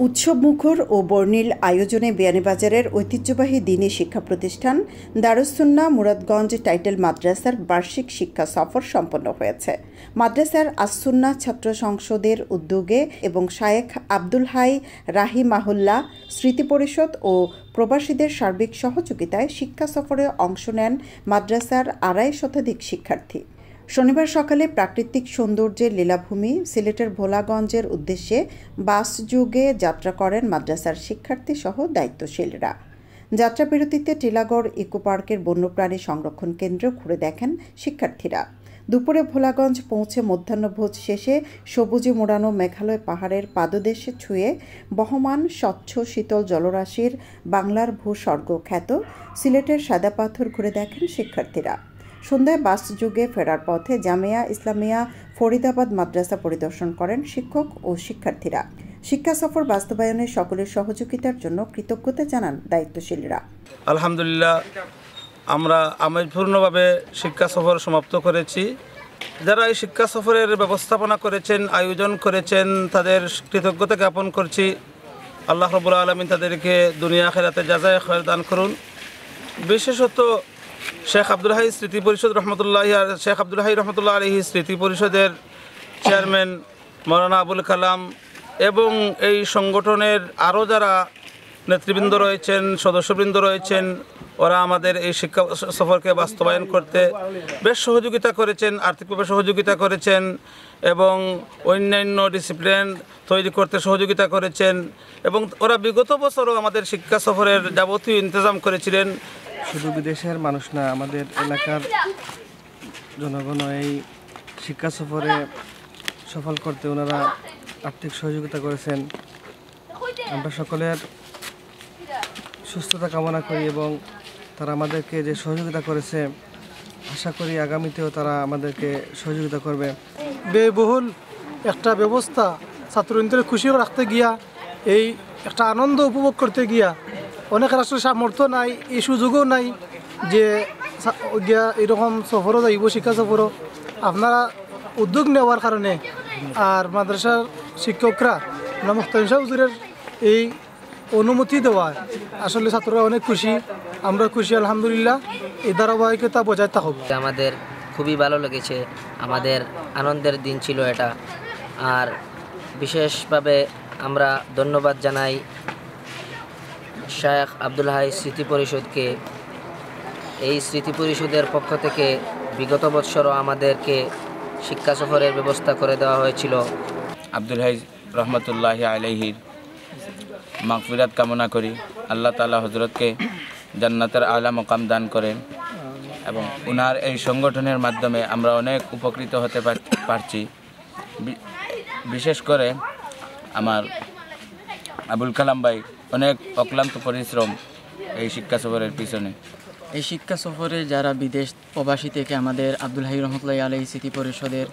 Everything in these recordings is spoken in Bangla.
উৎসবমুখর ও বর্ণিল আয়োজনে বিয়ানীবাজারের ঐতিহ্যবাহী দ্বীনী শিক্ষা প্রতিষ্ঠান দারুস সুন্নাহ মুরাদগঞ্জ টাইটেল মাদ্রাসার বার্ষিক শিক্ষা সফর সম্পন্ন হয়েছে। মাদ্রাসার আস-সুন্নাহ ছাত্র সংসদের উদ্যোগে এবং শায়েখ আব্দুল হাই রাহিমাহুল্লাহ স্মৃতি পরিষদ ও প্রবাসীদের সার্বিক সহযোগিতায় শিক্ষা সফরে অংশ নেন মাদ্রাসার ২৫০ শতাধিক শিক্ষার্থী। শনিবার সকালে প্রাকৃতিক সৌন্দর্যের লীলাভূমি সিলেটের ভোলাগঞ্জের উদ্দেশ্যে বাসযোগে যাত্রা করেন মাদ্রাসার শিক্ষার্থী সহ দায়িত্বশীলরা। যাত্রাবিরতিতে টিলাগড় ইকো পার্কের বন্যপ্রাণী সংরক্ষণ কেন্দ্র ঘুরে দেখেন শিক্ষার্থীরা। দুপুরে ভোলাগঞ্জ পৌঁছে মধ্যাহ্নভোজ শেষে সবুজে মোড়ানো মেঘালয় পাহাড়ের পাদদেশে ছুঁয়ে বহমান স্বচ্ছ শীতল জলরাশির বাংলার ভূস্বর্গ খ্যাত সিলেটের সাদা পাথর ঘুরে দেখেন শিক্ষার্থীরা। সন্ধ্যায় বাসযোগে ফেরার পথে জামিয়া ইসলামিয়া ফরিদাবাদ মাদ্রাসা পরিদর্শন করেন শিক্ষক ও শিক্ষার্থীরা। শিক্ষা সফর বাস্তবায়নে সকলের সহযোগিতার জন্য কৃতজ্ঞতা জানান দায়িত্বশীলরা। আলহামদুলিল্লাহ, আমরা আমেজপূর্ণভাবে শিক্ষা সফর সমাপ্ত করেছি। যারা এই শিক্ষা সফরের ব্যবস্থাপনা করেছেন, আয়োজন করেছেন, তাদের কৃতজ্ঞতা জ্ঞাপন করছি। আল্লাহ রাব্বুল আলামিন তাদেরকে দুনিয়া আখিরাতে জাযায়ে খায়র দান করুন। বিশেষত শেখ আব্দুল হাই স্মৃতি পরিষদ শেখ আব্দুল হাই রহমতুল্লাহ আলাইহি স্মৃতি পরিষদের চেয়ারম্যান মৌলানা আবুল কালাম এবং এই সংগঠনের আরও যারা নেতৃবৃন্দ রয়েছেন, সদস্যবৃন্দ রয়েছেন, ওরা আমাদের এই শিক্ষা সফরকে বাস্তবায়ন করতে বেশ সহযোগিতা করেছেন, আর্থিকভাবে সহযোগিতা করেছেন এবং অন্যান্য ডিসিপ্লিন তৈরি করতে সহযোগিতা করেছেন এবং ওরা বিগত বছরও আমাদের শিক্ষা সফরের যাবতীয় ইন্তজাম করেছিলেন। শুধু বিদেশের মানুষ না, আমাদের এলাকার জনগণ এই শিক্ষা সফরে সফল করতে ওনারা আর্থিক সহযোগিতা করেছেন। আমরা সকলের সুস্থতা কামনা করি এবং তারা আমাদেরকে যে সহযোগিতা করেছে, আশা করি আগামীতেও তারা আমাদেরকে সহযোগিতা করবে। ব্যয়বহুল একটা ব্যবস্থা ছাত্রদের খুশি রাখতে গিয়া, এই একটা আনন্দ উপভোগ করতে গিয়া অনেকের আসলে সামর্থ্য নাই, এই সুযোগও নাই যে গিয়া এরকম সফরও যাইব। শিক্ষা সফরও আপনারা উদ্যোগ নেওয়ার কারণে আর মাদ্রাসার শিক্ষকরা মুখতামিম শাহ হুজুরের এই অনুমতি দেওয়া, আসলে ছাত্ররা অনেক খুশি, আমরা খুশি আলহামদুলিল্লাহ। এই ধারাবাহিকতা বজায় থাকবে। আমাদের খুবই ভালো লেগেছে, আমাদের আনন্দের দিন ছিল এটা। আর বিশেষভাবে আমরা ধন্যবাদ জানাই শায়েখ আব্দুল হাই স্মৃতি পরিষদকে। এই স্মৃতি পরিষদের পক্ষ থেকে বিগত বৎসরও আমাদেরকে শিক্ষা সফরের ব্যবস্থা করে দেওয়া হয়েছিল। আব্দুল হাই রহমতুল্লাহ আলাইহির মাগফিরাত কামনা করি। আল্লাহ তাআলা হযরতকে জান্নাতের আলা মাকাম দান করেন এবং উনার এই সংগঠনের মাধ্যমে আমরা অনেক উপকৃত হতে পারছি। বিশেষ করে আমার আবুল কালাম ভাই অনেক অক্লান্ত পরিশ্রম এই শিক্ষা সফরের পিছনে। এই শিক্ষা সফরে যারা বিদেশ প্রবাসী থেকে আমাদের আব্দুল হাই রহমতুল্লাহ আলাইহি স্মৃতি পরিষদের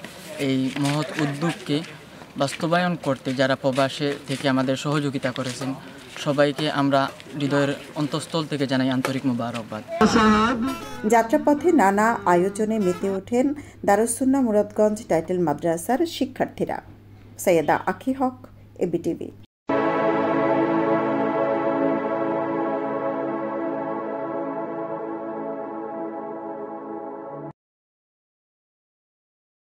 এই মহৎ উদ্যোগকে বাস্তবায়ন করতে যারা প্রবাসে থেকে আমাদের সহযোগিতা করেছেন, সবাইকে আমরা হৃদয়ের অন্তঃস্থল থেকে জানাই আন্তরিক মোবারকবাদ। যাত্রাপথে নানা আয়োজনে মেতে ওঠেন দারুস সুন্নাহ মুরাদগঞ্জ টাইটেল মাদ্রাসার শিক্ষার্থীরা। সৈয়দা আখি হক, এবিটিভি।